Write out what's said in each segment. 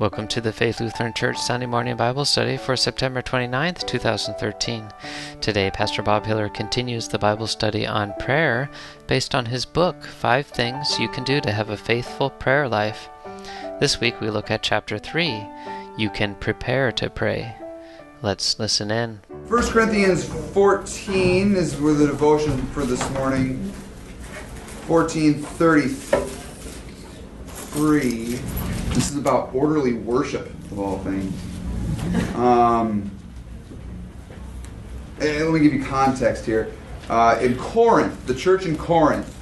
Welcome to the Faith Lutheran Church Sunday Morning Bible Study for September 29th, 2013. Today, Pastor Bob Hiller continues the Bible study on prayer based on his book, 5 Things You Can Do to Have a Faithful Prayer Life. This week we look at Chapter 3, You Can Prepare to Pray. Let's listen in. 1 Corinthians 14 is where the devotion for this morning. 14:33. This is about orderly worship, of all things. Let me give you context here. In Corinth, the church in Corinth,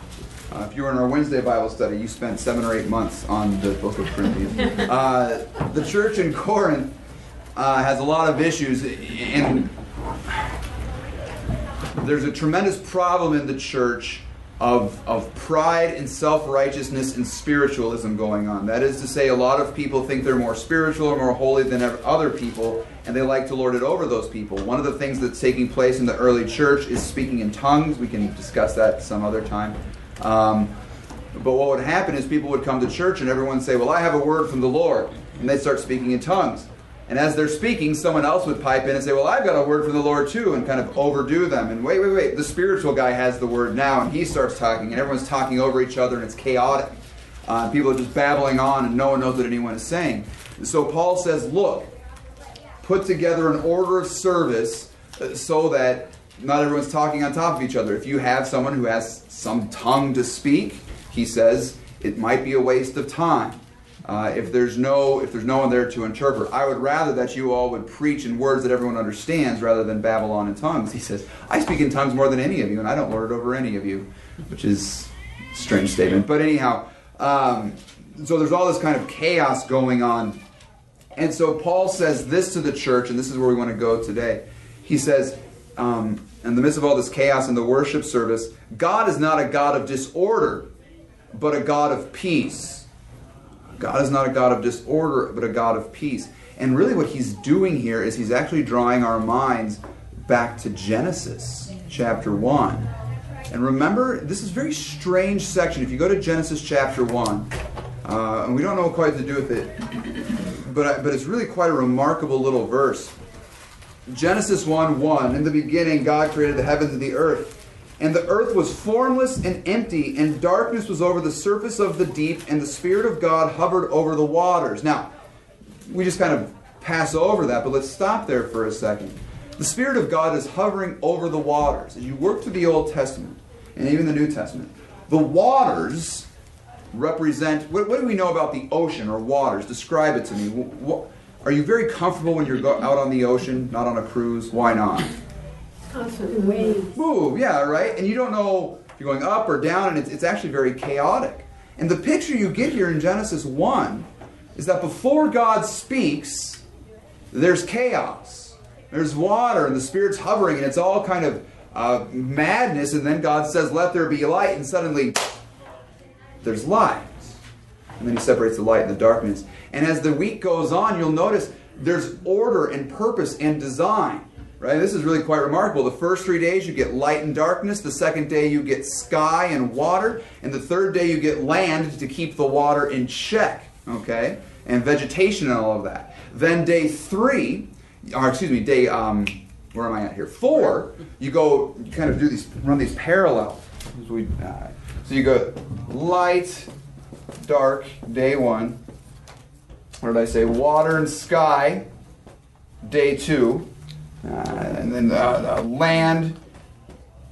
if you were in our Wednesday Bible study, you spent 7 or 8 months on the book of Corinthians. The church in Corinth has a lot of issues, and there's a tremendous problem in the church of pride and self-righteousness and spiritualism going on. That is to say, a lot of people think they're more spiritual or more holy than other people, and they like to lord it over those people. One of the things that's taking place in the early church is speaking in tongues. We can discuss that some other time. But what would happen is people would come to church and everyone would say, well, I have a word from the Lord. And they'd start speaking in tongues. And as they're speaking, someone else would pipe in and say, well, I've got a word from the Lord too, and kind of overdo them. And wait, the spiritual guy has the word now, and he starts talking, and everyone's talking over each other, and it's chaotic. People are just babbling on, and no one knows what anyone is saying. So Paul says, look, put together an order of service so that not everyone's talking on top of each other. If you have someone who has some tongue to speak, he says, it might be a waste of time. If there's no one there to interpret. I would rather that you all would preach in words that everyone understands rather than babble on in tongues. He says, I speak in tongues more than any of you, and I don't lord it over any of you, which is a strange statement. But anyhow, so there's all this kind of chaos going on. And so Paul says this to the church, and this is where we want to go today. He says, in the midst of all this chaos in the worship service, God is not a God of disorder, but a God of peace. God is not a God of disorder, but a God of peace. And really what he's doing here is he's actually drawing our minds back to Genesis chapter 1. And remember, this is a very strange section. If you go to Genesis chapter 1, and we don't know quite what to do with it, but it's really quite a remarkable little verse. Genesis 1:1, in the beginning God created the heavens and the earth. And the earth was formless and empty, and darkness was over the surface of the deep, and the Spirit of God hovered over the waters. Now, we just kind of pass over that, but let's stop there for a second. The Spirit of God is hovering over the waters. As you work through the Old Testament, and even the New Testament, the waters represent... What do we know about the ocean or waters? Describe it to me. Are you very comfortable when you're out on the ocean, not on a cruise? Why not? Constant waves. Move, yeah, right? And you don't know if you're going up or down, and it's actually very chaotic. And the picture you get here in Genesis 1 is that before God speaks, there's chaos. There's water, and the Spirit's hovering, and it's all kind of madness, and then God says, let there be light, and suddenly there's light. And then he separates the light and the darkness. And as the week goes on, you'll notice there's order and purpose and design. Right? This is really quite remarkable. The first 3 days you get light and darkness. The second day you get sky and water. And the third day you get land to keep the water in check. Okay? And vegetation and all of that. Then day 4, you kind of run these parallel. So you go light, dark, day 1. What did I say? Water and sky, day 2. And then land,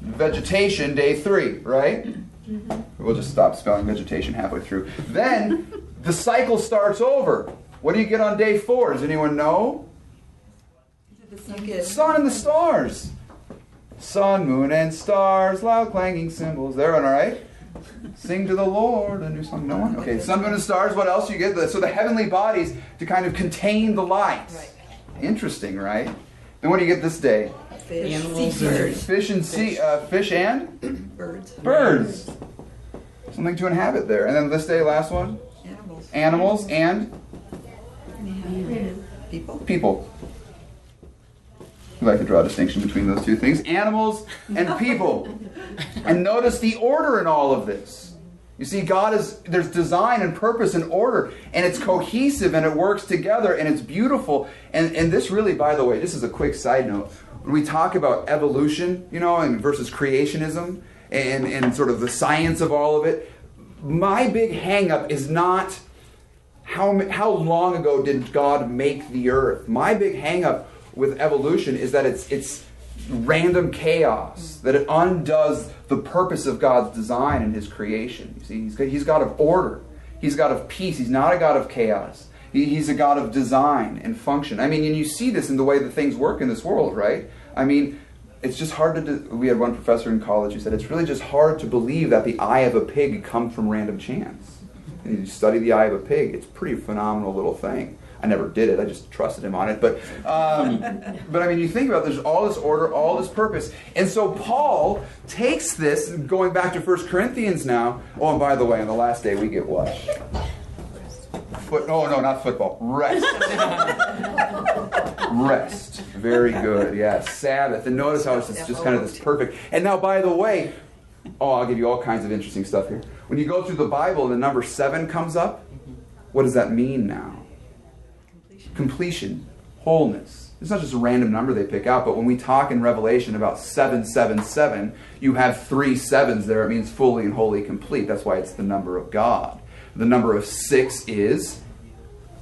vegetation, day 3, right? Mm-hmm. We'll just stop spelling vegetation halfway through. Then the cycle starts over. What do you get on day 4? Does anyone know? Sun and the stars. Sun, moon, and stars, loud clanging cymbals. There, all right? Sing to the Lord a new song. No one? Okay, sun, moon, and stars. What else you get? So the heavenly bodies to kind of contain the light. Right. Interesting, right? And what do you get this day? Fish. Animals. Fish and fish and? Birds. Something to inhabit there. And then this day, last one? Animals and? People. We like to draw a distinction between those two things. Animals and people. And notice the order in all of this. You see, there's design and purpose and order, and it's cohesive and it works together and it's beautiful. And this really, by the way, this is a quick side note. When we talk about evolution, and versus creationism and sort of the science of all of it, my big hang-up is not how long ago did God make the earth. My big hang-up with evolution is that it's random chaos, that it undoes the purpose of God's design and His creation. You see, He's God of order. He's God of peace. He's not a God of chaos. He's a God of design and function. I mean, and you see this in the way that things work in this world, right? I mean, it's just hard to do. We had one professor in college who said it's really just hard to believe that the eye of a pig comes from random chance. And you study the eye of a pig, it's a pretty phenomenal little thing. I never did it, I just trusted him on it. But I mean, you think about it, there's all this order, all this purpose. And so Paul takes this, going back to 1 Corinthians now. Oh, and by the way, on the last day we get what? No, not football. Rest. Rest. Very good, yeah. Sabbath. And notice how it's just kind of this perfect. And now, by the way, I'll give you all kinds of interesting stuff here. When you go through the Bible and the number 7 comes up, what does that mean now? Completion, wholeness. It's not just a random number they pick out, but when we talk in Revelation about 777, you have 3 sevens there. It means fully and wholly complete. That's why it's the number of God. The number of 6 is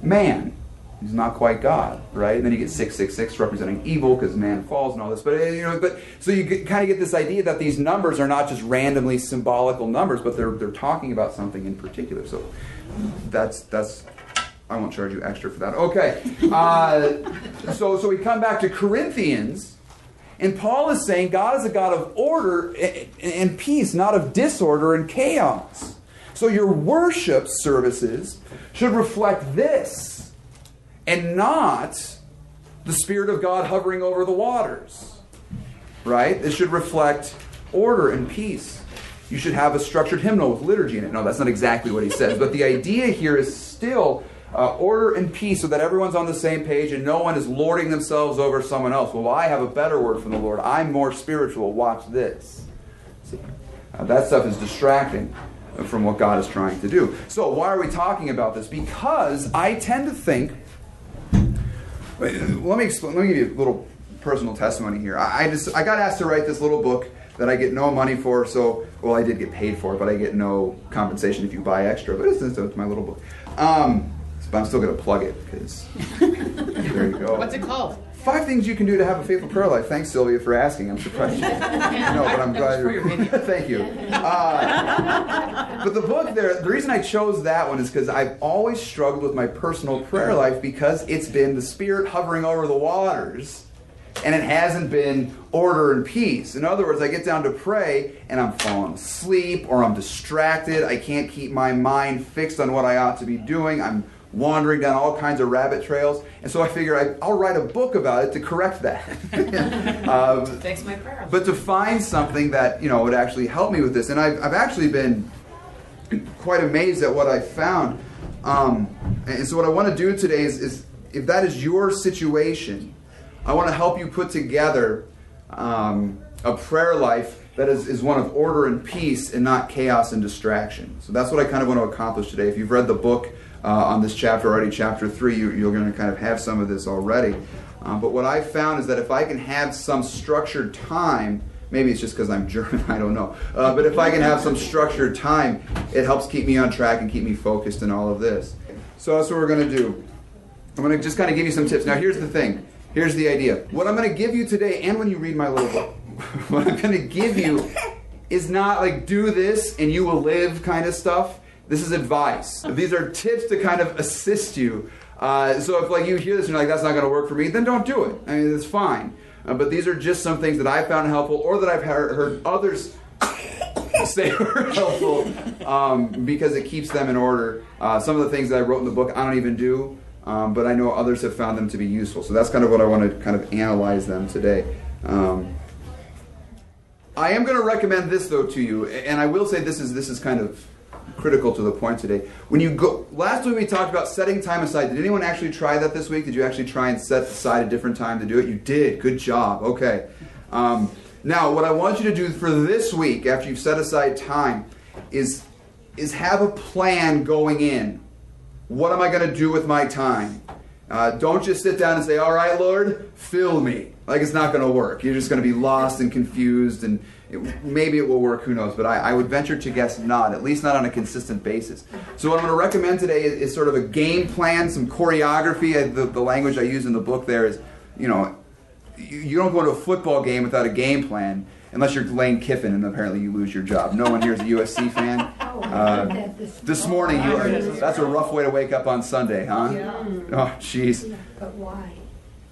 man. He's not quite God, right? And then you get 666 representing evil because man falls and all this. But so you kind of get this idea that these numbers are not just randomly symbolical numbers, but they're talking about something in particular. So that's I won't charge you extra for that. Okay. So we come back to Corinthians, and Paul is saying God is a God of order and peace, not of disorder and chaos. So your worship services should reflect this, and not the Spirit of God hovering over the waters. Right? It should reflect order and peace. You should have a structured hymnal with liturgy in it. No, that's not exactly what he says. But the idea here is still order and peace so that everyone's on the same page and no one is lording themselves over someone else. Well, I have a better word from the Lord. I'm more spiritual. Watch this. See, that stuff is distracting from what God is trying to do. So why are we talking about this? Because I tend to think... Let me give you a little personal testimony here. I got asked to write this little book that I get no money for, well, I did get paid for it, but I get no compensation if you buy extra, but it's my little book. But I'm still going to plug it, because there you go. What's it called? 5 things you can do to have a faithful prayer life. Thanks, Sylvia, for asking. I'm surprised you No, but I'm glad you're... Thank you. But the book there, the reason I chose that one is because I've always struggled with my personal prayer life because it's been the Spirit hovering over the waters, and it hasn't been order and peace. In other words, I get down to pray, and I'm falling asleep, or I'm distracted. I can't keep my mind fixed on what I ought to be doing. I'm wandering down all kinds of rabbit trails. And so I figure I'll write a book about it to correct that. Fix my prayer. But to find something that, would actually help me with this. And I've actually been quite amazed at what I found. And so what I want to do today is if that is your situation, I want to help you put together a prayer life that is one of order and peace and not chaos and distraction. So that's what I kind of want to accomplish today. If you've read the book on this chapter already, chapter 3, you're going to kind of have some of this already. But what I've found is that if I can have some structured time, maybe it's just because I'm German, I don't know. But if I can have some structured time, it helps keep me on track and keep me focused in all of this. So that's what we're going to do. I'm going to just kind of give you some tips. Now here's the thing. Here's the idea. What I'm going to give you today, and when you read my little book, what I'm going to give you is not like do this and you will live kind of stuff. This is advice. These are tips to kind of assist you. So if you hear this and you're like, that's not going to work for me, then don't do it. I mean, it's fine. But these are just some things that I found helpful or that I've heard others say were helpful because it keeps them in order. Some of the things that I wrote in the book I don't even do, but I know others have found them to be useful. So that's kind of what I want to kind of analyze them today. I am going to recommend this, though, to you, and I will say this is kind of critical to the point today. When you go, last week we talked about setting time aside. Did anyone actually try that this week? Did you actually try and set aside a different time to do it? You did. Good job. Okay. Now, what I want you to do for this week, after you've set aside time, is is have a plan going in. What am I going to do with my time? Don't just sit down and say, all right, Lord, fill me. Like, it's not going to work. You're just going to be lost and confused, and maybe it will work, who knows. But I would venture to guess not, at least not on a consistent basis. So what I'm going to recommend today is sort of a game plan, some choreography. The language I use in the book there is, you don't go to a football game without a game plan, unless you're Lane Kiffin and apparently you lose your job. No one here is a USC fan. This morning, that's a rough way to wake up on Sunday, huh? Yeah. Oh, jeez. But why?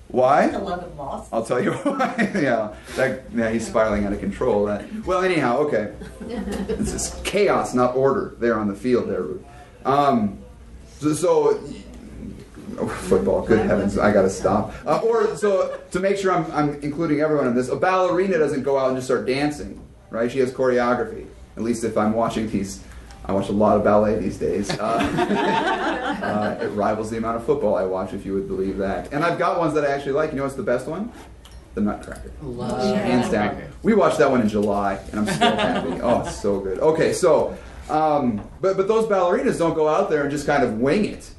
Why? 11 lost. I'll tell you why. Yeah, he's spiraling out of control. Well, anyhow, okay. It's just chaos, not order, there on the field there, Ruth. Football, good heavens, I gotta stop. So to make sure I'm including everyone in this, a ballerina doesn't go out and just start dancing, right? She has choreography. At least if I'm watching these, I watch a lot of ballet these days. It rivals the amount of football I watch, if you would believe that. And I've got ones that I actually like. You know what's the best one? The Nutcracker. Hands down. We watched that one in July, and I'm still happy. Oh, it's so good. Okay, so, but those ballerinas don't go out there and just kind of wing it,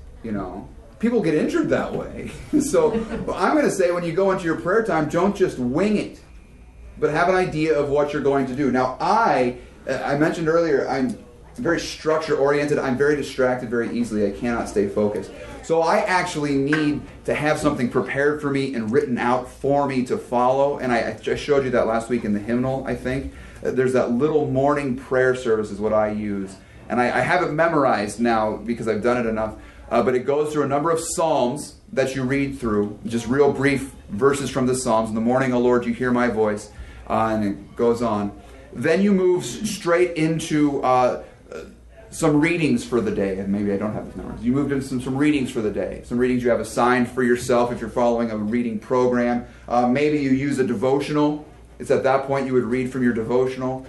People get injured that way. So I'm going to say when you go into your prayer time, don't just wing it, but have an idea of what you're going to do. Now, I mentioned earlier, I'm very structure-oriented. I'm very distracted very easily. I cannot stay focused. So I actually need to have something prepared for me and written out for me to follow. And I showed you that last week in the hymnal, I think. There's that little morning prayer service is what I use. And I have it memorized now because I've done it enough. But it goes through a number of psalms that you read through, just real brief verses from the psalms. In the morning, O Lord, you hear my voice, and it goes on. Then you move straight into some readings for the day, and maybe I don't have this memorized. You moved into some readings for the day, some readings you have assigned for yourself if you're following a reading program. Maybe you use a devotional. It's at that point you would read from your devotional.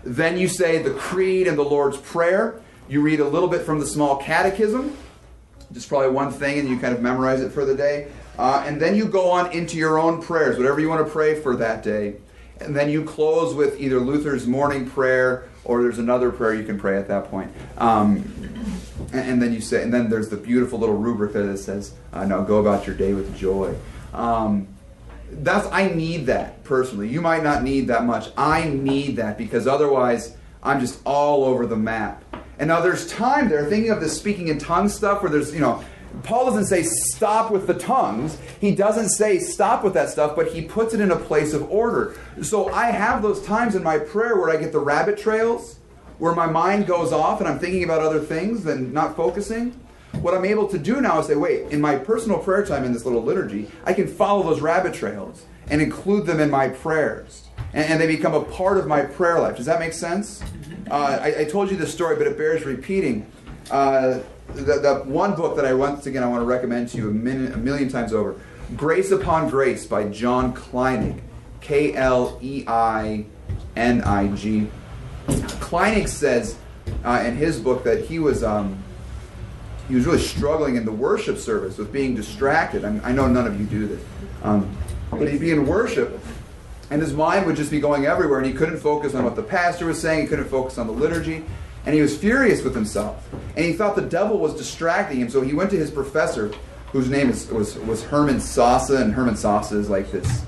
Then you say the Creed and the Lord's Prayer. You read a little bit from the small catechism. Just probably one thing, and you kind of memorize it for the day. And then you go on into your own prayers, whatever you want to pray for that day. And then you close with either Luther's morning prayer, or there's another prayer you can pray at that point. And then you say, and then there's the beautiful little rubric there that says, "Now go about your day with joy." I need that personally. You might not need that much. I need that because otherwise I'm just all over the map. And now there's time there, thinking of this speaking in tongues stuff where there's, Paul doesn't say stop with the tongues. He doesn't say stop with that stuff, but he puts it in a place of order. So I have those times in my prayer where I get the rabbit trails, where my mind goes off and I'm thinking about other things and not focusing. What I'm able to do now is say, wait, in my personal prayer time in this little liturgy, I can follow those rabbit trails and include them in my prayers. And they become a part of my prayer life. Does that make sense? I told you this story, but it bears repeating. The one book that I want to recommend to you a million times over, Grace Upon Grace by John Kleinig, Kleinig. Kleinig says in his book that he was really struggling in the worship service with being distracted. I know none of you do this, but he'd be in worship, and his mind would just be going everywhere, and he couldn't focus on what the pastor was saying. He couldn't focus on the liturgy. And he was furious with himself. And he thought the devil was distracting him. So he went to his professor, whose name was Herman Sasse. And Herman Sasse is like this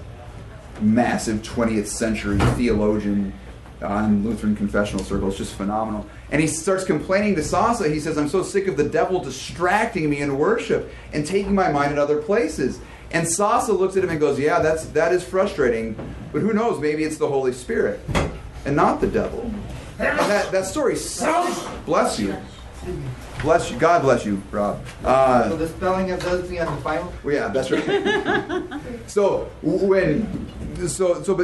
massive 20th century theologian in Lutheran confessional circles. Just phenomenal. And he starts complaining to Sasse. He says, I'm so sick of the devil distracting me in worship and taking my mind in other places. And Sasse looks at him and goes, yeah, that is frustrating. But who knows, maybe it's the Holy Spirit and not the devil. That story, bless you. Bless you. God bless you, Rob. So the spelling of those things on the Bible? Well, yeah, that's right. But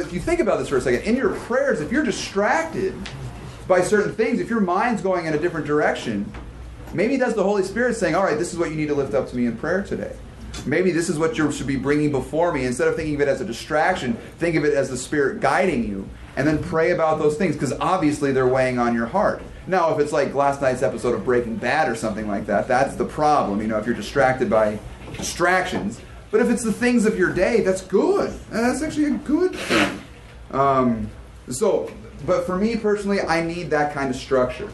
if you think about this for a second, in your prayers, if you're distracted by certain things, if your mind's going in a different direction, maybe that's the Holy Spirit saying, all right, this is what you need to lift up to me in prayer today. Maybe this is what you should be bringing before me. Instead of thinking of it as a distraction, think of it as the Spirit guiding you. And then pray about those things, because obviously they're weighing on your heart. Now, if it's like last night's episode of Breaking Bad or something like that, that's the problem, if you're distracted by distractions. But if it's the things of your day, that's good. And that's actually a good thing. But for me personally, I need that kind of structure.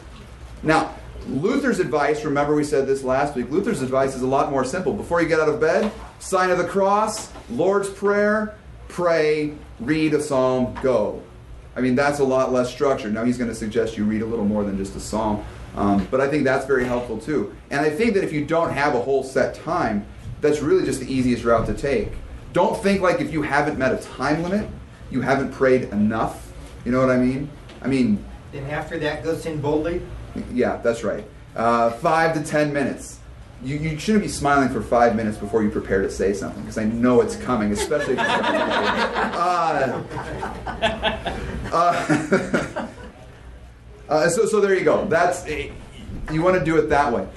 Now, Luther's advice, remember we said this last week, Luther's advice is a lot more simple. Before you get out of bed, sign of the cross, Lord's Prayer, pray, read a psalm, go. I mean, that's a lot less structured. Now, he's going to suggest you read a little more than just a psalm. But I think that's very helpful too. And I think that if you don't have a whole set time, that's really just the easiest route to take. Don't think like if you haven't met a time limit, you haven't prayed enough. You know what I mean? Then after that, go sin boldly. Yeah, that's right. 5 to 10 minutes. You shouldn't be smiling for 5 minutes before you prepare to say something, because I know it's coming, especially if so there you go. You want to do it that way.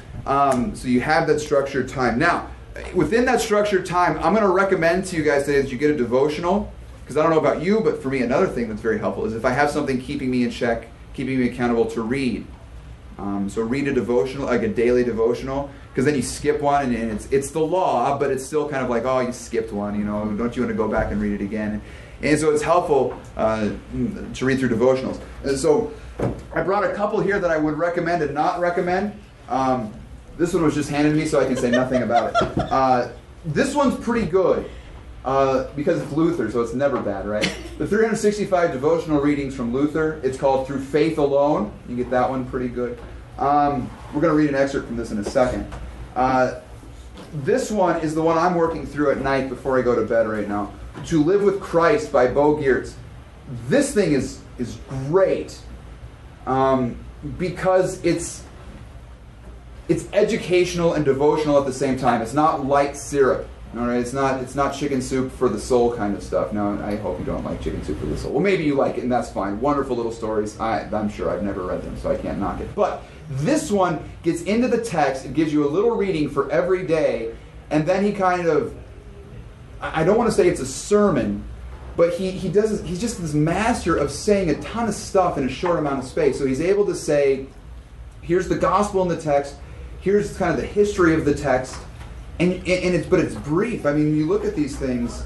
So you have that structured time. Now, within that structured time, I'm going to recommend to you guys today that you get a devotional, because I don't know about you, but for me, another thing that's very helpful is if I have something keeping me in check, keeping me accountable, to read. So read a devotional, like a daily devotional, because then you skip one, and it's the law, but it's still kind of like, oh, you skipped one, don't you want to go back and read it again? And so it's helpful to read through devotionals. And so I brought a couple here that I would recommend and not recommend. This one was just handed to me, so I can say nothing about it. This one's pretty good because it's Luther, so it's never bad, right? The 365 devotional readings from Luther. It's called Through Faith Alone. You get that one pretty good. We're going to read an excerpt from this in a second. This one is the one I'm working through at night before I go to bed right now. To Live with Christ by Bo Geertz. This thing is great because it's educational and devotional at the same time. It's not light syrup. All right, it's not chicken soup for the soul kind of stuff. Now, I hope you don't like chicken soup for the soul. Well, maybe you like it, and that's fine. Wonderful little stories. I'm sure I've never read them, so I can't knock it. But this one gets into the text. It gives you a little reading for every day, and then he kind of, I don't want to say it's a sermon, but he's just this master of saying a ton of stuff in a short amount of space. So he's able to say, here's the gospel in the text, here's kind of the history of the text, but it's brief. I mean, you look at these things,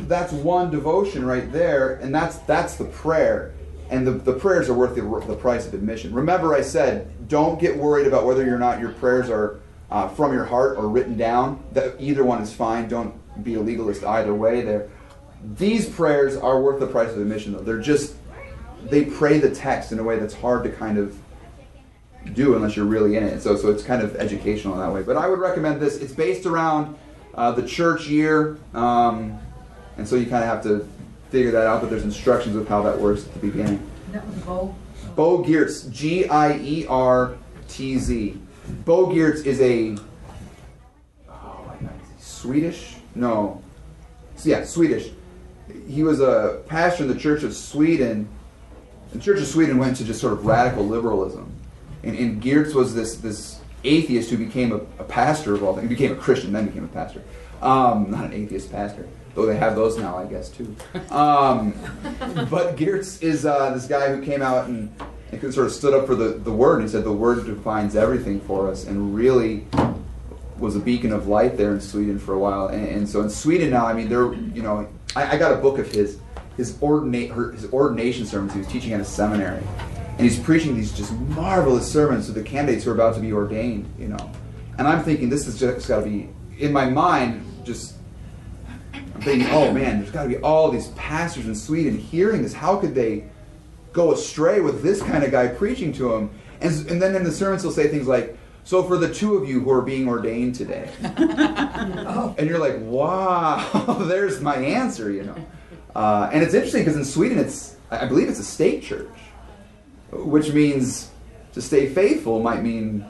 that's one devotion right there, and that's the prayer. And the prayers are worth the price of admission. Remember, I said, don't get worried about whether or not your prayers are from your heart or written down. That either one is fine. Don't be a legalist either way. These prayers are worth the price of admission, though. They pray the text in a way that's hard to kind of do unless you're really in it. So it's kind of educational in that way. But I would recommend this. It's based around the church year, and so you kind of have to figure that out, but there's instructions of how that works at the beginning. That was Bo? Bo Geertz, Giertz. Bo Geertz is Swedish? No. Yeah, Swedish. He was a pastor in the Church of Sweden. The Church of Sweden went to just sort of radical liberalism. And Geertz was this atheist who became a pastor of all things. He became a Christian, then became a pastor. Not an atheist pastor. Though they have those now, I guess, too. But Geertz is this guy who came out and sort of stood up for the Word. And he said the Word defines everything for us, and really was a beacon of light there in Sweden for a while. And so in Sweden now, I mean, I got a book of his ordination sermons. He was teaching at a seminary. And he's preaching these just marvelous sermons to the candidates who are about to be ordained, And I'm thinking, this has just got to be, in my mind, I'm thinking, oh man, there's got to be all these pastors in Sweden hearing this. How could they go astray with this kind of guy preaching to them? And then in the sermons he'll say things like, so for the two of you who are being ordained today. And you're like, wow, there's my answer, And it's interesting because in Sweden, I believe it's a state church, which means to stay faithful might mean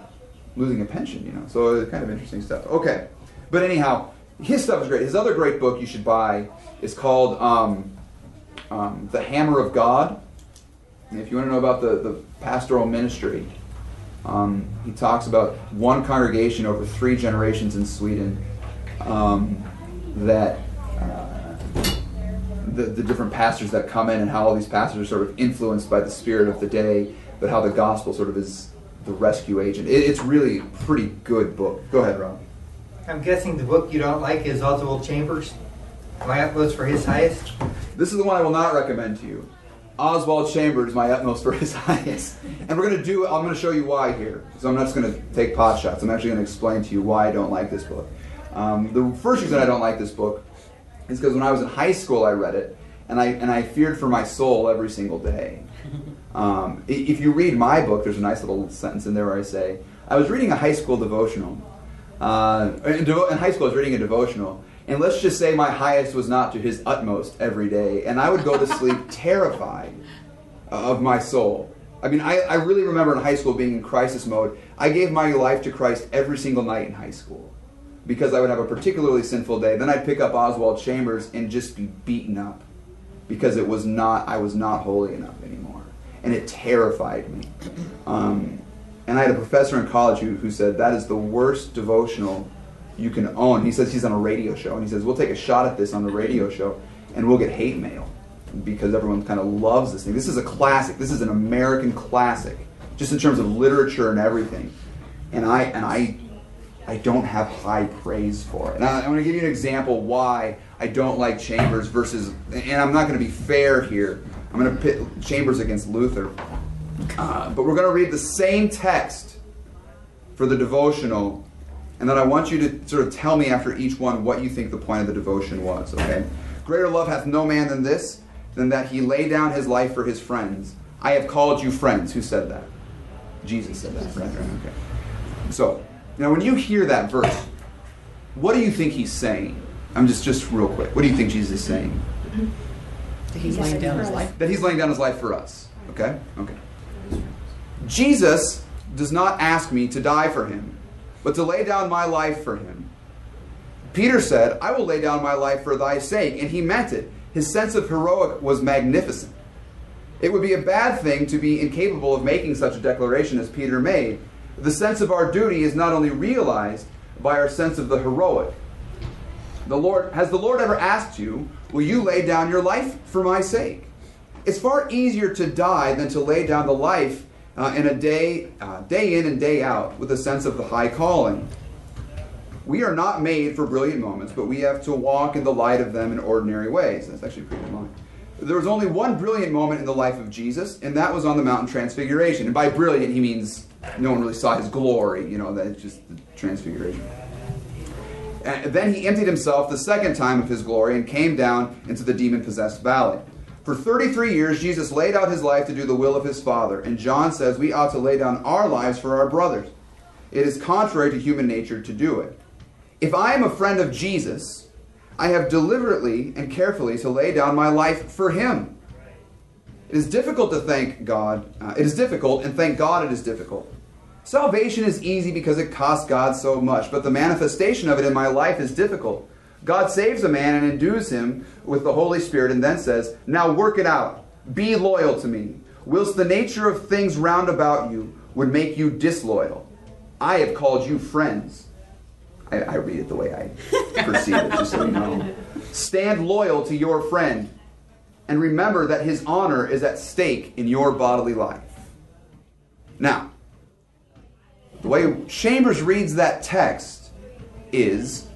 losing a pension, So it's kind of interesting stuff. Okay, but anyhow, his stuff is great. His other great book you should buy is called The Hammer of God. And if you want to know about the pastoral ministry, he talks about one congregation over 3 generations in Sweden that the different pastors that come in and how all these pastors are sort of influenced by the spirit of the day, but how the gospel sort of is the rescue agent. It's really a pretty good book. Go ahead, Rob. I'm guessing the book you don't like is Oswald Chambers, My Utmost for His Highest. This is the one I will not recommend to you. Oswald Chambers, my utmost for his highest. And I'm going to show you why here. So I'm not just going to take pot shots. I'm actually going to explain to you why I don't like this book. The first reason I don't like this book is because when I was in high school I read it, and I feared for my soul every single day. If you read my book, there's a nice little sentence in there where I say, I was reading a high school devotional. In high school I was reading a devotional, and let's just say my highest was not to his utmost every day, and I would go to sleep terrified of my soul. I mean, I really remember in high school being in crisis mode. I gave my life to Christ every single night in high school because I would have a particularly sinful day. Then I'd pick up Oswald Chambers and just be beaten up because I was not holy enough anymore, and it terrified me. And I had a professor in college who said, that is the worst devotional you can own. He says he's on a radio show, and he says, we'll take a shot at this on the radio show, and we'll get hate mail because everyone kind of loves this thing. This is a classic. This is an American classic, just in terms of literature and everything. And I don't have high praise for it. And I'm going to give you an example why I don't like Chambers versus, and I'm not going to be fair here. I'm going to pit Chambers against Luther. But we're going to read the same text for the devotional, and then I want you to sort of tell me after each one what you think the point of the devotion was, okay? Greater love hath no man than this, than that he lay down his life for his friends. I have called you friends. Who said that? Jesus said that, right? Okay. So, now when you hear that verse, what do you think he's saying? I'm just real quick. What do you think Jesus is saying? That he's laying down his life. That he's laying down his life for us. Okay? Okay. Jesus does not ask me to die for him, but to lay down my life for him. Peter said, I will lay down my life for thy sake, and he meant it. His sense of heroic was magnificent. It would be a bad thing to be incapable of making such a declaration as Peter made. The sense of our duty is not only realized by our sense of the heroic. Has the Lord ever asked you, will you lay down your life for my sake? It's far easier to die than to lay down the life in a day in and day out with a sense of the high calling. We are not made for brilliant moments, but we have to walk in the light of them in ordinary ways. That's actually pretty good line. There was only one brilliant moment in the life of Jesus, and that was on the Mountain Transfiguration. And by brilliant, he means no one really saw his glory, that's just the Transfiguration. And then he emptied himself the second time of his glory and came down into the demon-possessed valley. For 33 years, Jesus laid out his life to do the will of his Father. And John says we ought to lay down our lives for our brothers. It is contrary to human nature to do it. If I am a friend of Jesus, I have deliberately and carefully to lay down my life for him. It is difficult to thank God. It is difficult, and thank God it is difficult. Salvation is easy because it costs God so much, but the manifestation of it in my life is difficult. God saves a man and endues him with the Holy Spirit and then says, now work it out. Be loyal to me, whilst the nature of things round about you would make you disloyal. I have called you friends. I read it the way I perceive it, just so you know. Stand loyal to your friend, and remember that his honor is at stake in your bodily life. Now, the way Chambers reads that text is,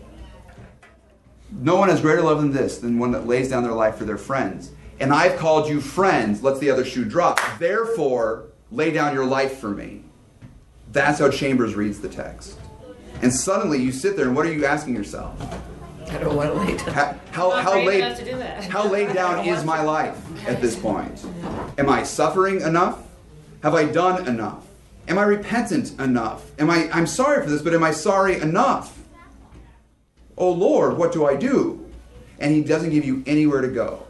no one has greater love than this, than one that lays down their life for their friends. And I've called you friends, lets the other shoe drop. Therefore, lay down your life for me. That's how Chambers reads the text. And suddenly you sit there and what are you asking yourself? I don't want to lay down. How laid down is my life at this point? Am I suffering enough? Have I done enough? Am I repentant enough? I'm sorry for this, but am I sorry enough? Oh Lord, what do I do? And he doesn't give you anywhere to go.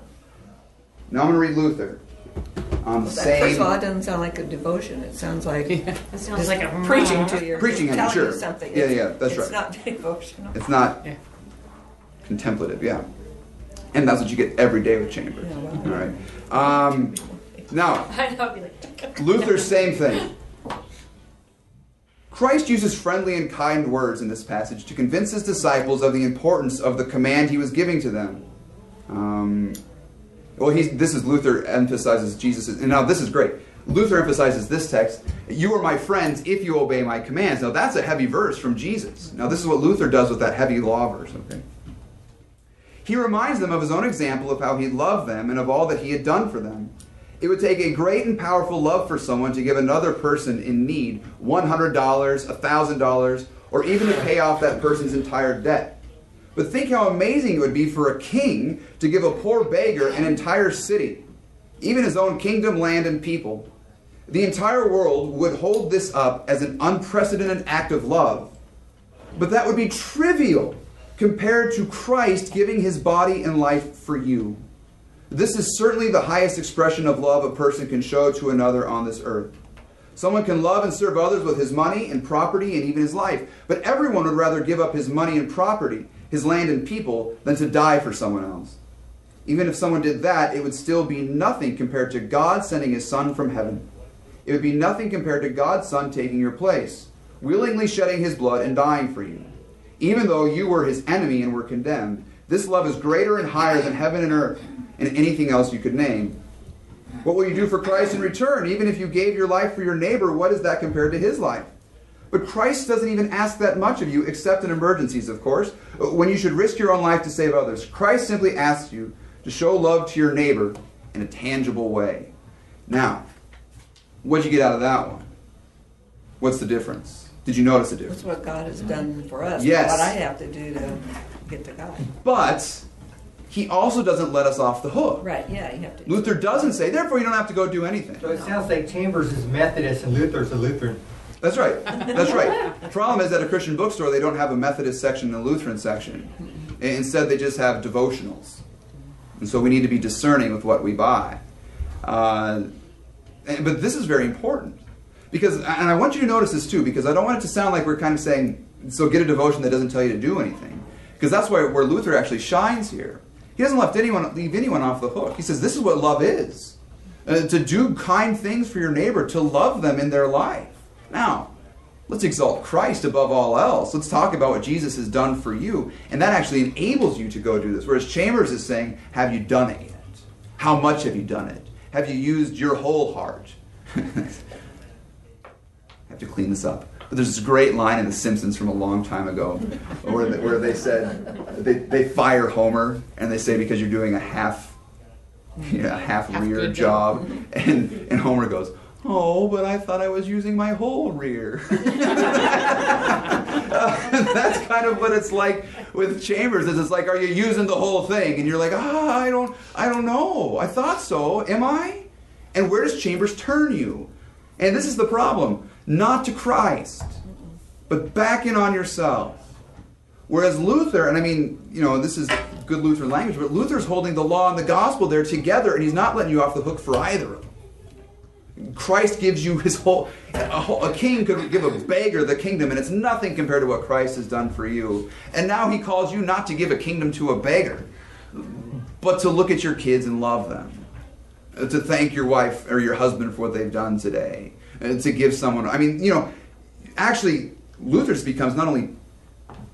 Now I'm going to read Luther. First of all, it doesn't sound like a devotion. It sounds like It sounds like a preaching to you. Preaching, telling sure. you something. Yeah, that's right. It's not devotional. It's not contemplative, yeah. And that's what you get every day with Chambers. Yeah, well, all right. Now, I know, I'd be like, Luther, same thing. Christ uses friendly and kind words in this passage to convince his disciples of the importance of the command he was giving to them. Luther emphasizes Jesus, and now this is great. Luther emphasizes this text, you are my friends if you obey my commands. Now that's a heavy verse from Jesus. Now this is what Luther does with that heavy law verse, okay? He reminds them of his own example of how he loved them and of all that he had done for them. It would take a great and powerful love for someone to give another person in need $100, $1,000, or even to pay off that person's entire debt. But think how amazing it would be for a king to give a poor beggar an entire city, even his own kingdom, land, and people. The entire world would hold this up as an unprecedented act of love. But that would be trivial compared to Christ giving his body and life for you. This is certainly the highest expression of love a person can show to another on this earth. Someone can love and serve others with his money and property and even his life. But everyone would rather give up his money and property, his land and people, than to die for someone else. Even if someone did that, it would still be nothing compared to God sending his Son from heaven. It would be nothing compared to God's Son taking your place, willingly shedding his blood and dying for you. Even though you were his enemy and were condemned, this love is greater and higher than heaven and earth and anything else you could name. What will you do for Christ in return? Even if you gave your life for your neighbor, what is that compared to his life? But Christ doesn't even ask that much of you, except in emergencies, of course, when you should risk your own life to save others. Christ simply asks you to show love to your neighbor in a tangible way. Now, what did you get out of that one? What's the difference? Did you notice the difference? That's what God has done for us. Yes. What I have to do to get to God. But he also doesn't let us off the hook. Right, yeah, you have to. Luther doesn't say, therefore you don't have to go do anything. So it sounds like Chambers is Methodist and Luther's a Lutheran. That's right. That's right. The problem is at a Christian bookstore, they don't have a Methodist section and a Lutheran section. Instead, they just have devotionals. And so we need to be discerning with what we buy. But this is very important. Because, and I want you to notice this too, because I don't want it to sound like we're kind of saying, so get a devotion that doesn't tell you to do anything. Because that's where Luther actually shines here. He doesn't leave anyone off the hook. He says this is what love is. To do kind things for your neighbor, to love them in their life. Now, let's exalt Christ above all else. Let's talk about what Jesus has done for you. And that actually enables you to go do this. Whereas Chambers is saying, have you done it yet? How much have you done it? Have you used your whole heart? I have to clean this up. But there's this great line in The Simpsons from a long time ago where they said, they fire Homer, and they say because you're doing a half rear job. And Homer goes, oh, but I thought I was using my whole rear. That's kind of what it's like with Chambers. It's like, are you using the whole thing? And you're like, I don't know. I thought so. Am I? And where does Chambers turn you? And this is the problem. Not to Christ, but back in on yourself. Whereas Luther, and I mean, this is good Lutheran language, but Luther's holding the law and the gospel there together, and he's not letting you off the hook for either of them. Christ gives you his whole... A king could give a beggar the kingdom, and it's nothing compared to what Christ has done for you. And now he calls you not to give a kingdom to a beggar, but to look at your kids and love them. To thank your wife or your husband for what they've done today. To give someone... I mean, actually, Luther's becomes not only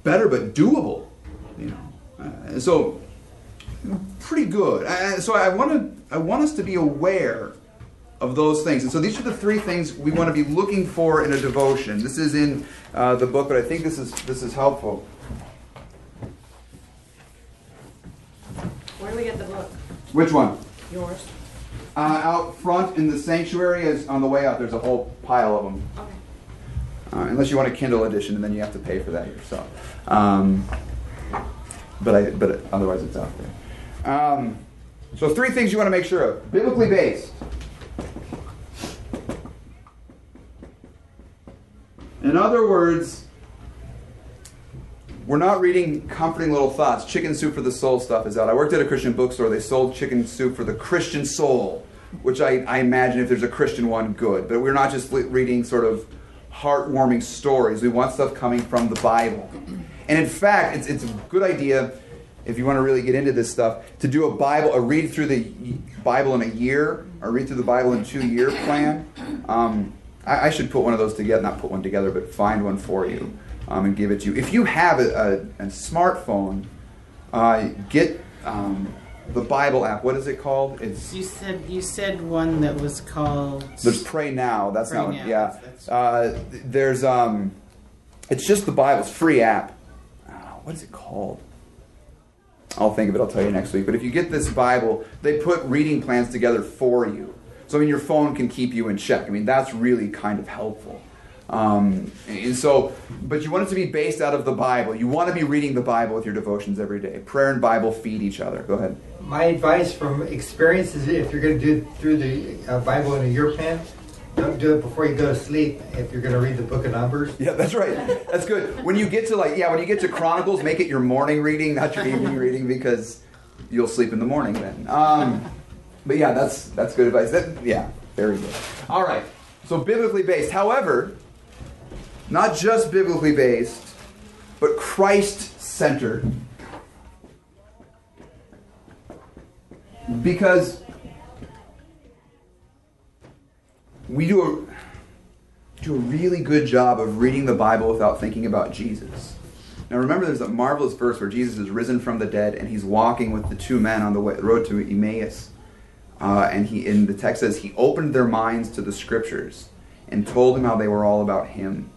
better, but doable. So, pretty good. So I want us to be aware of those things. And so these are the three things we want to be looking for in a devotion. This is in the book, but I think this is helpful. Where do we get the book? Which one? Yours. Out front in the sanctuary, is on the way out. There's a whole pile of them. Okay. Unless you want a Kindle edition, and then you have to pay for that yourself. But otherwise, it's out there. So 3 things you want to make sure of. Biblically based. In other words, we're not reading comforting little thoughts. Chicken soup for the soul stuff is out. I worked at a Christian bookstore. They sold chicken soup for the Christian soul, which I imagine if there's a Christian one, good. But we're not just reading sort of heartwarming stories. We want stuff coming from the Bible. And in fact, it's a good idea, if you want to really get into this stuff, to do a read through the Bible in a year, or read through the Bible in a 2-year plan. I should put one of those together, not put one together, but find one for you and give it to you. If you have a smartphone, get the Bible app. What is it called? You said one that was called... There's Pray Now. That's Pray not one. Now. Yeah. That's There's it's just the Bible. It's a free app. What is it called? I'll think of it. I'll tell you next week. But if you get this Bible, they put reading plans together for you. So, I mean, your phone can keep you in check. I mean, that's really kind of helpful. And so, but you want it to be based out of the Bible. You want to be reading the Bible with your devotions every day. Prayer and Bible feed each other. Go ahead. My advice from experience is if you're going to do it through the Bible in a year pen, don't do it before you go to sleep if you're going to read the book of Numbers. Yeah, that's right. That's good. When you get to when you get to Chronicles, make it your morning reading, not your evening reading, because you'll sleep in the morning then. But yeah, that's good advice. Very good. All right. So biblically based. However, not just biblically based, but Christ-centered. Because we do a really good job of reading the Bible without thinking about Jesus. Now remember, there's a marvelous verse where Jesus is risen from the dead and he's walking with the two men on the road to Emmaus. And in the text says, he opened their minds to the scriptures and told them how they were all about him.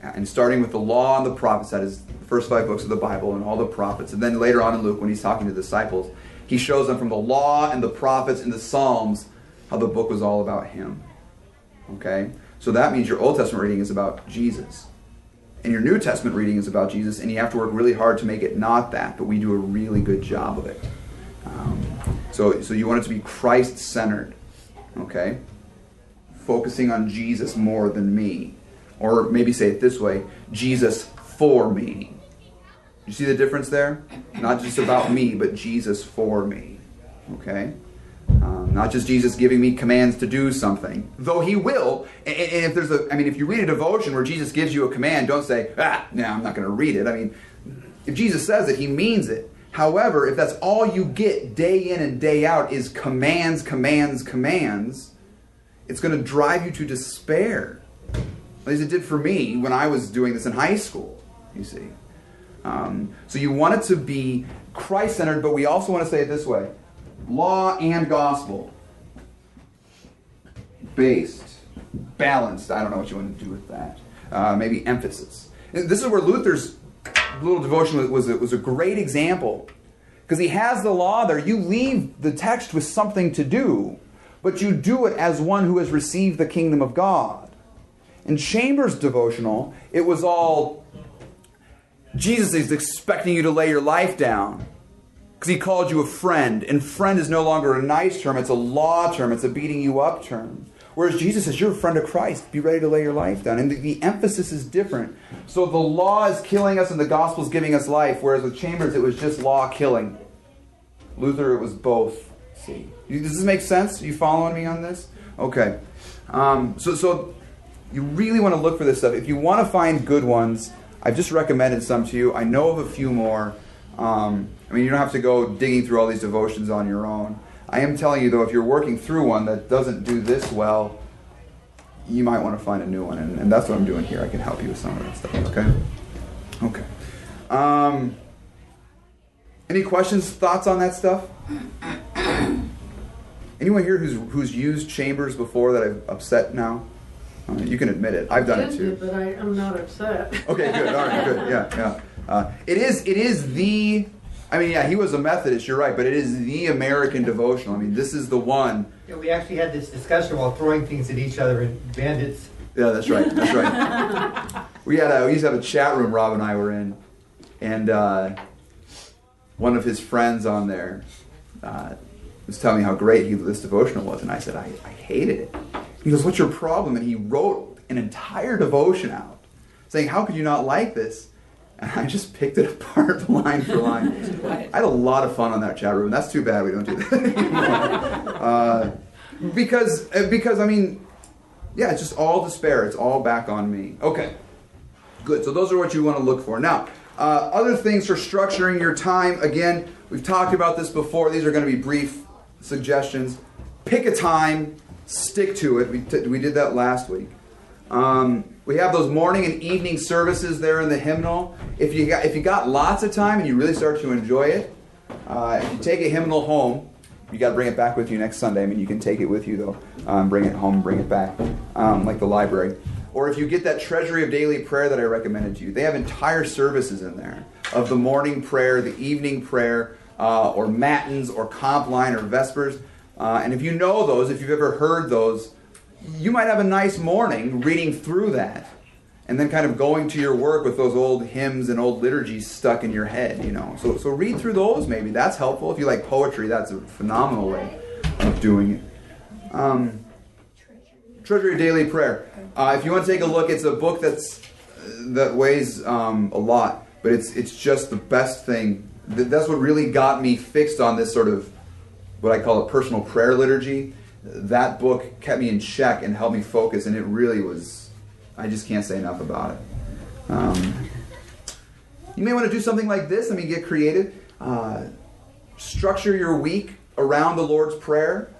And starting with the law and the prophets, that is the first 5 books of the Bible and all the prophets. And then later on in Luke, when he's talking to the disciples, he shows them from the law and the prophets and the Psalms how the book was all about him. Okay? So that means your Old Testament reading is about Jesus. And your New Testament reading is about Jesus, and you have to work really hard to make it not that, but we do a really good job of it. So you want it to be Christ-centered. Okay? Focusing on Jesus more than me. Or maybe say it this way, Jesus for me. You see the difference there? Not just about me, but Jesus for me. Okay? Not just Jesus giving me commands to do something, though he will. And if if you read a devotion where Jesus gives you a command, don't say, I'm not going to read it. I mean, if Jesus says it, he means it. However, if that's all you get day in and day out is commands, commands, commands, it's going to drive you to despair. At least it did for me when I was doing this in high school, you see. So you want it to be Christ-centered, but we also want to say it this way. Law and gospel. Based. Balanced. I don't know what you want to do with that. Maybe emphasis. And this is where Luther's little devotion was a great example. Because he has the law there. You leave the text with something to do, but you do it as one who has received the kingdom of God. In Chambers' devotional, it was all, Jesus is expecting you to lay your life down. Because he called you a friend. And friend is no longer a nice term. It's a law term. It's a beating you up term. Whereas Jesus says, you're a friend of Christ. Be ready to lay your life down. And the emphasis is different. So the law is killing us and the gospel is giving us life. Whereas with Chambers, it was just law killing. Luther, it was both. See? Does this make sense? Are you following me on this? Okay. So you really want to look for this stuff. If you want to find good ones, I've just recommended some to you. I know of a few more. You don't have to go digging through all these devotions on your own. I am telling you, though, if you're working through one that doesn't do this well, you might want to find a new one. And that's what I'm doing here. I can help you with some of that stuff, okay? Okay. Any questions, thoughts on that stuff? Anyone here who's used Chambers before that I've upset now? You can admit it. I've done it too. But I'm not upset. Okay, good. All right, good. Yeah. It is the. He was a Methodist. You're right, but it is the American devotional. This is the one. Yeah, we actually had this discussion while throwing things at each other in bandits. Yeah, that's right. That's right. we used to have a chat room Rob and I were in, and one of his friends on there was telling me how great this devotional was, and I said I hated it. He goes, "What's your problem?" And he wrote an entire devotion out, saying, "How could you not like this?" And I just picked it apart line for line. I had a lot of fun on that chat room. That's too bad we don't do that anymore. Because it's just all despair. It's all back on me. Okay, good. So those are what you want to look for. Now, other things for structuring your time. Again, we've talked about this before. These are going to be brief suggestions. Pick a time. Stick to it. We did that last week. We have those morning and evening services there in the hymnal. If you got lots of time and you really start to enjoy it, if you take a hymnal home, you got to bring it back with you next Sunday. You can take it with you though. Bring it home, bring it back, like the library. Or if you get that treasury of daily prayer that I recommended to you, they have entire services in there of the morning prayer, the evening prayer, or matins, or comp line, or vespers. And if you know those, if you've ever heard those, you might have a nice morning reading through that and then kind of going to your work with those old hymns and old liturgies stuck in your head, you know. So read through those maybe. That's helpful. If you like poetry, that's a phenomenal way of doing it. Treasury Daily Prayer. If you want to take a look, it's a book that weighs a lot, but it's just the best thing. That's what really got me fixed on this sort of what I call a personal prayer liturgy. That book kept me in check and helped me focus, and it really was, I just can't say enough about it. You may want to do something like this. I mean, get creative. Structure your week around the Lord's Prayer.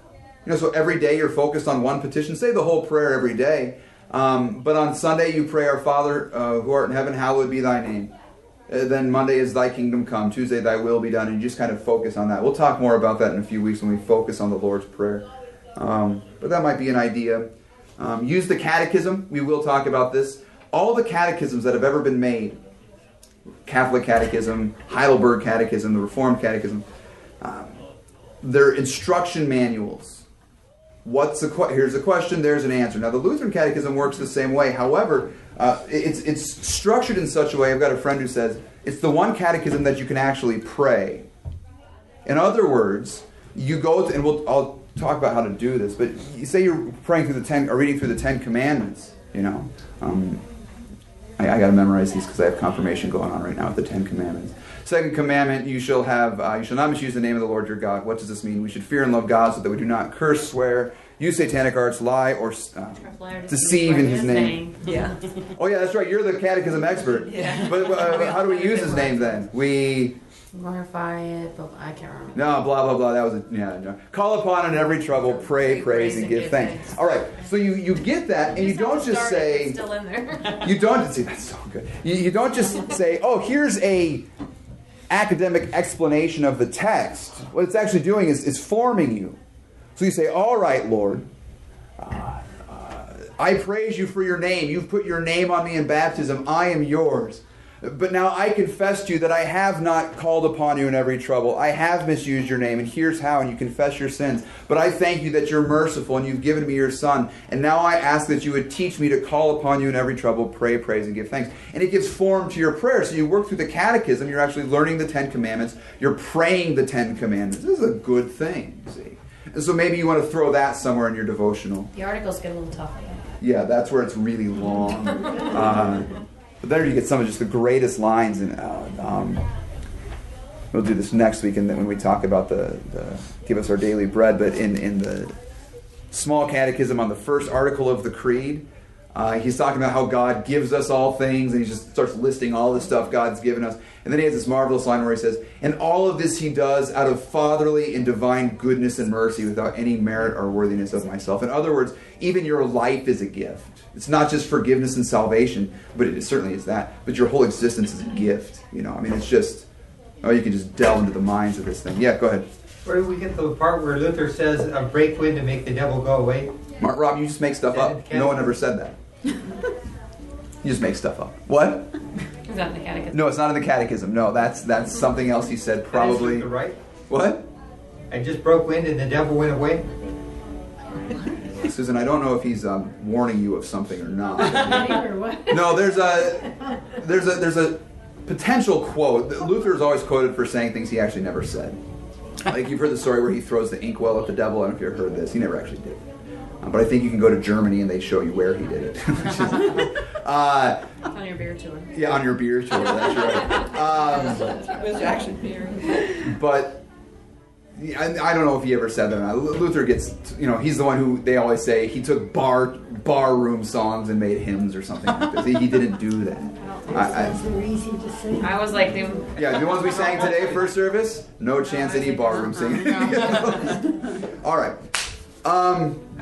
You know, so every day you're focused on one petition. Say the whole prayer every day. But on Sunday you pray, Our Father who art in heaven, hallowed be thy name. Then Monday is thy kingdom come. Tuesday thy will be done. And you just kind of focus on that. We'll talk more about that in a few weeks when we focus on the Lord's Prayer. But that might be an idea. Use the catechism. We will talk about this. All the catechisms that have ever been made, Catholic Catechism, Heidelberg Catechism, the Reformed Catechism, they're instruction manuals. Here's a question, there's an answer. Now the Lutheran Catechism works the same way. However, it's structured in such a way, I've got a friend who says, it's the one catechism that you can actually pray. In other words, you go to, and I'll talk about how to do this, but you say you're praying through reading through the 10 Commandments, you know. I got to memorize these because I have confirmation going on right now with the 10 Commandments. Second commandment, you shall not misuse the name of the Lord your God. What does this mean? We should fear and love God so that we do not curse, swear, use satanic arts, lie, or deceive in his name. Yeah. Oh yeah, that's right. You're the catechism expert. Yeah. But how do we use his name then? We glorify it, but I can't remember. No, blah, blah, blah. That was no. Call upon in every trouble, pray, praise, and give thanks. All right. So you get that, and you don't just say... It's still in there. You don't... See, that's so good. You don't just say, oh, here's a academic explanation of the text. What it's actually doing is forming you. So you say, all right, Lord, I praise you for your name. You've put your name on me in baptism. I am yours. But now I confess to you that I have not called upon you in every trouble. I have misused your name, and here's how, and you confess your sins. But I thank you that you're merciful, and you've given me your Son. And now I ask that you would teach me to call upon you in every trouble, pray, praise, and give thanks. And it gives form to your prayer. So you work through the catechism, you're actually learning the 10 Commandments, you're praying the 10 Commandments. This is a good thing, see. And so maybe you want to throw that somewhere in your devotional. The articles get a little tougher. Yeah, that's where it's really long. But there you get some of just the greatest lines. And we'll do this next week, and then when we talk about the give us our daily bread. But in the small catechism on the first article of the Creed, he's talking about how God gives us all things, and he just starts listing all the stuff God's given us. And then he has this marvelous line where he says, and all of this he does out of fatherly and divine goodness and mercy without any merit or worthiness of myself. In other words, even your life is a gift. It's not just forgiveness and salvation, but it certainly is that. But your whole existence is a gift. You know, I mean, it's just, you can just delve into the minds of this thing. Yeah, go ahead. Where do we get the part where Luther says, break wind to make the devil go away? Rob, you just make stuff up. No one ever said that. You just make stuff up. What? Is that in the catechism? No, it's not in the catechism. No, that's something else he said probably. Luther, right? What? I just broke wind and the devil went away. Susan, I don't know if he's warning you of something or not. What? No, there's a potential quote. Luther is always quoted for saying things he actually never said. Like you've heard the story where he throws the inkwell at the devil. I don't know if you've heard this. He never actually did. But I think you can go to Germany and they show you where he did it. On your beer tour. Yeah, on your beer tour. That's right. It was actually beer. But I don't know if he ever said that or not. Luther gets, he's the one who they always say he took bar room songs and made hymns or something like this. He didn't do that. They're easy to sing. I was like, yeah, the ones we sang today, first service, no chance any barroom singing. All right.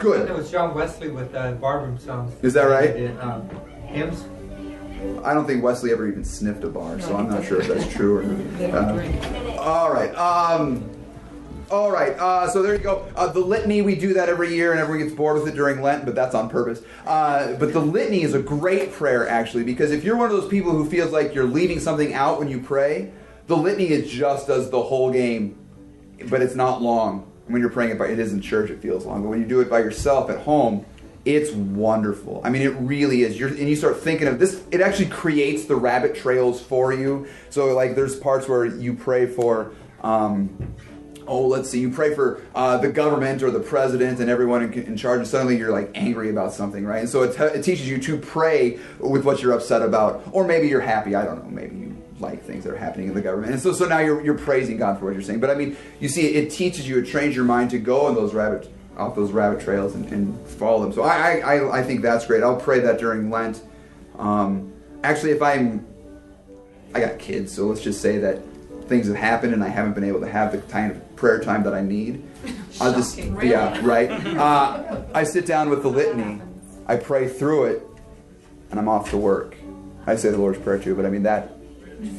Good. I think it was John Wesley with barroom songs. Is that right? Hymns. I don't think Wesley ever even sniffed a bar, so I'm not sure if that's true or not. All right. So there you go. The litany, we do that every year, and everyone gets bored with it during Lent, but that's on purpose. But the litany is a great prayer, actually, because if you're one of those people who feels like you're leaving something out when you pray, the litany just does the whole game, but it's not long. when you're praying it is in church, it feels long. But when you do it by yourself at home, it's wonderful. I mean, it really is. And you start thinking of this. It actually creates the rabbit trails for you. So, like, there's parts where you pray for, you pray for the government or the president and everyone in charge, and suddenly you're, like, angry about something, right? And so it teaches you to pray with what you're upset about. Or maybe you're happy. I don't know. Maybe you like things that are happening in the government. And so now you're praising God for what you're saying. But, I mean, you see, it teaches you, it trains your mind to go on those rabbit trails and follow them. So I think that's great. I'll pray that during Lent. Actually, I got kids, so let's just say that things have happened and I haven't been able to have the kind of prayer time that I need. I'll just, really? yeah, right. I sit down with the litany, I pray through it, and I'm off to work. I say the Lord's Prayer too, but I mean that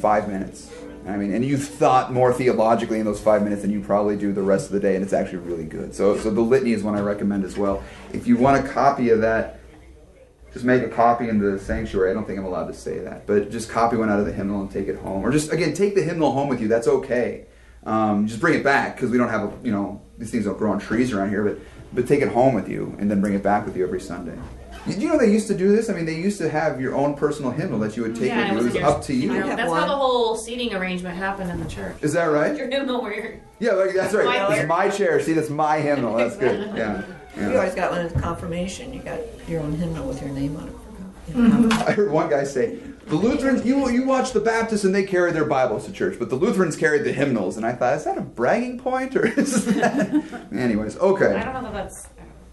5 minutes. I mean, and you've thought more theologically in those 5 minutes than you probably do the rest of the day, and it's actually really good. So the litany is one I recommend as well. If you want a copy of that, just make a copy in the sanctuary. I don't think I'm allowed to say that, but just copy one out of the hymnal and take it home. Or just, again, take the hymnal home with you. That's okay. Just bring it back, because we don't have, these things don't grow on trees around here, but take it home with you and then bring it back with you every Sunday. Did you know they used to do this? I mean, they used to have your own personal hymnal that you would take with you. It was up to you. That's how the whole seating arrangement happened in the church. Is that right? Your hymnal where you're... Yeah, that's right. This is my chair. See, that's my hymnal. That's good. Yeah. You always got one at confirmation. You got your own hymnal with your name on it. I heard one guy say, the Lutherans, you watch the Baptists and they carry their Bibles to church, but the Lutherans carried the hymnals. And I thought, is that a bragging point? Or is that... Anyways, okay. I don't know that that's...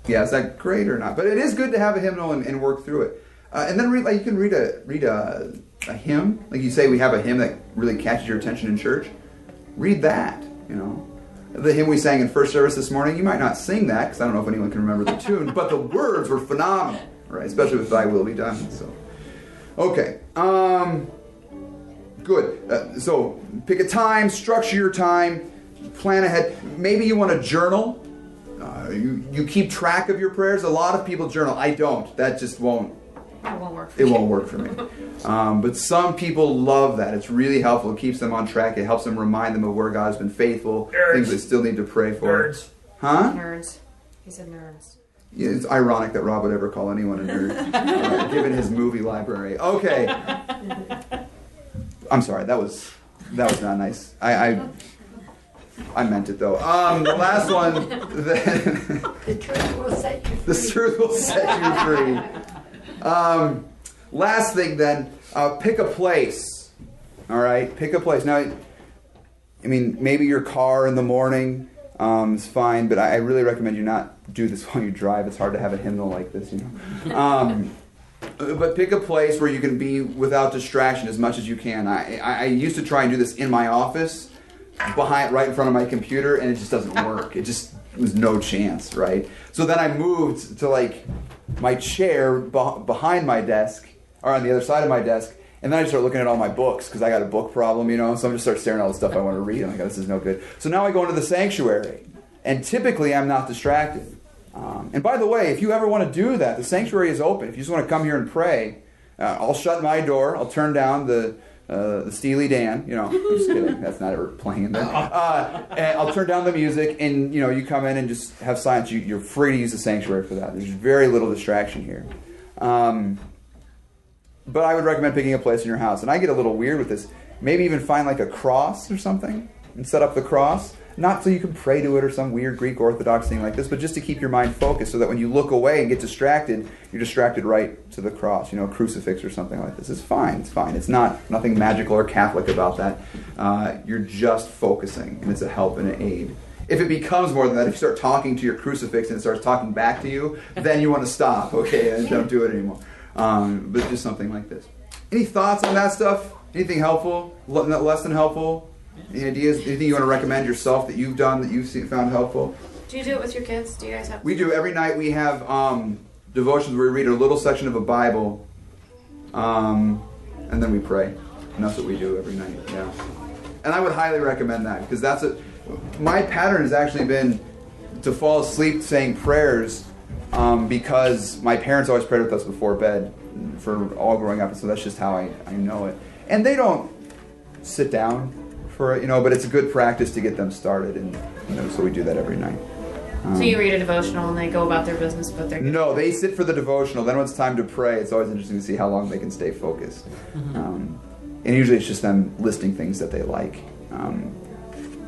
Yeah, is that great or not? But it is good to have a hymnal and work through it. And then you can read a hymn. Like you say, we have a hymn that really catches your attention in church. Read that, The hymn we sang in first service this morning, you might not sing that, because I don't know if anyone can remember the tune, but the words were phenomenal, right? Especially with Thy Will Be Done. So, okay. Good. So pick a time, structure your time, plan ahead. Maybe you want to journal. You keep track of your prayers. A lot of people journal. I don't. That just won't. It won't work for It me. won't work for me. But some people love that. It's really helpful. It keeps them on track. It helps them remind them of where God has been faithful. Nerds. Things they still need to pray for. Nerds. Huh? Nerds. He said nerds. Yeah, it's ironic that Rob would ever call anyone a nerd, given his movie library. Okay. I'm sorry. That was not nice. I meant it though. The last one. The truth will set you free. The truth will set you free. Last thing then, pick a place. All right, pick a place. Now, I mean, maybe your car in the morning is fine, but I really recommend you not do this while you drive. It's hard to have a hymnal like this, But pick a place where you can be without distraction as much as you can. I used to try and do this in my office, right in front of my computer, and it just doesn't work. It just was no chance, right? So then I moved to like my chair behind my desk, or on the other side of my desk, and then I just start looking at all my books because I got a book problem, So I'm just start staring at all the stuff I want to read. I'm like, oh, this is no good. So now I go into the sanctuary, and typically I'm not distracted. And by the way, if you ever want to do that, the sanctuary is open. If you just want to come here and pray, I'll shut my door. I'll turn down the Steely Dan, I'm just kidding. That's not ever playing in there. And I'll turn down the music, and you come in and just have silence. You're free to use the sanctuary for that. There's very little distraction here. But I would recommend picking a place in your house. And I get a little weird with this. Maybe even find like a cross or something and set up the cross. Not so you can pray to it or some weird Greek Orthodox thing like this, but just to keep your mind focused so that when you look away and get distracted, you're distracted right to the cross, a crucifix or something like this. It's fine. It's fine. It's nothing magical or Catholic about that. You're just focusing, and it's a help and an aid. If it becomes more than that, if you start talking to your crucifix and it starts talking back to you, then you want to stop, okay, and don't do it anymore. But just something like this. Any thoughts on that stuff? Anything helpful? Less than helpful? Any ideas? Anything you want to recommend yourself that you've done that you've found helpful? Do you do it with your kids? Do you guys have... We do. Every night we have devotions where we read a little section of a Bible, and then we pray. And that's what we do every night, yeah. And I would highly recommend that, because my pattern has actually been to fall asleep saying prayers because my parents always prayed with us before bed for all growing up, and so that's just how I know it. And they don't sit down but it's a good practice to get them started, and so we do that every night. So you read a devotional and they go about their business, but they're No, they sit for the devotional. Then when it's time to pray, it's always interesting to see how long they can stay focused. And usually it's just them listing things that they like.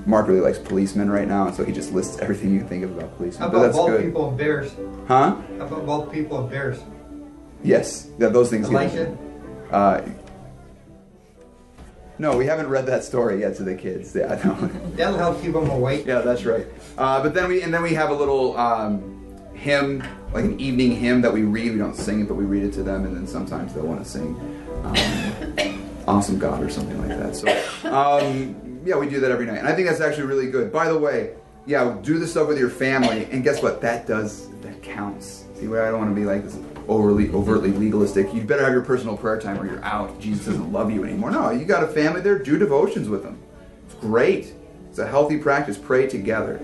Mark really likes policemen right now, and so he just lists everything you can think of about policemen. How But about that's bald good. people and bears? Huh? How about bald people and bears? Yes, yeah, those things. Elijah? No, we haven't read that story yet to the kids. Yeah, no. That'll help keep them awake. Yeah, that's right. But then we have a little hymn, like an evening hymn that we read. We don't sing it, but we read it to them, and then sometimes they'll want to sing "Awesome God" or something like that. So yeah, we do that every night, and I think that's actually really good. By the way, yeah, do this stuff with your family, and guess what? That counts. See, I don't want to be like this overtly legalistic. You better have your personal prayer time or you're out. Jesus doesn't love you anymore. No, you got a family there, do devotions with them. It's great. It's a healthy practice. Pray together.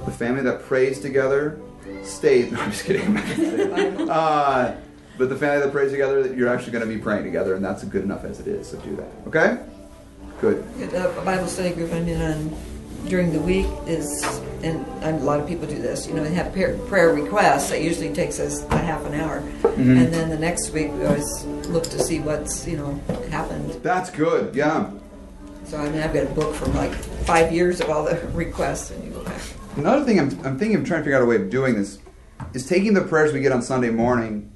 The family that prays together stays. No, I'm just kidding. But the family that prays together, you're actually going to be praying together, and that's good enough as it is. So do that. Okay? Good. A Bible study group I'm in on during the week is, and a lot of people do this, they have prayer requests. It usually takes us a half an hour. Mm-hmm. And then the next week we always look to see what's, happened. That's good. Yeah. So, I've got a book from like 5 years of all the requests, and you go back. Another thing I'm thinking of trying to figure out a way of doing this is taking the prayers we get on Sunday morning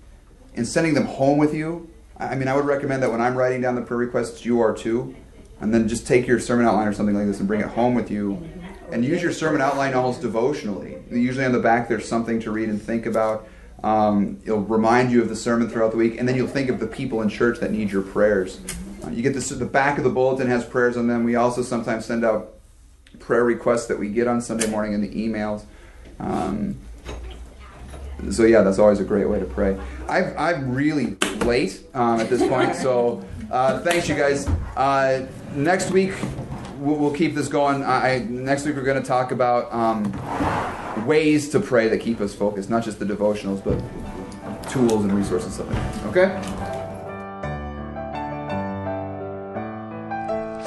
and sending them home with you. I would recommend that when I'm writing down the prayer requests, you are too. And then just take your sermon outline or something like this and bring it home with you. And use your sermon outline almost devotionally. Usually on the back there's something to read and think about. It'll remind you of the sermon throughout the week. And then you'll think of the people in church that need your prayers. You get the back of the bulletin has prayers on them. We also sometimes send out prayer requests that we get on Sunday morning in the emails. So yeah, that's always a great way to pray. I'm really late at this point, so thanks you guys. Next week we'll keep this going. Next week we're going to talk about ways to pray that keep us focused, not just the devotionals, but tools and resources and stuff like that. Okay?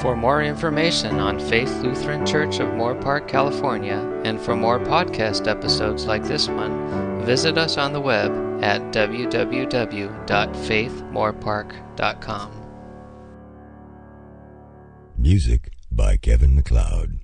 For more information on Faith Lutheran Church of Moore Park, California, and for more podcast episodes like this one, visit us on the web at www.faithmorepark.com. Music by Kevin MacLeod.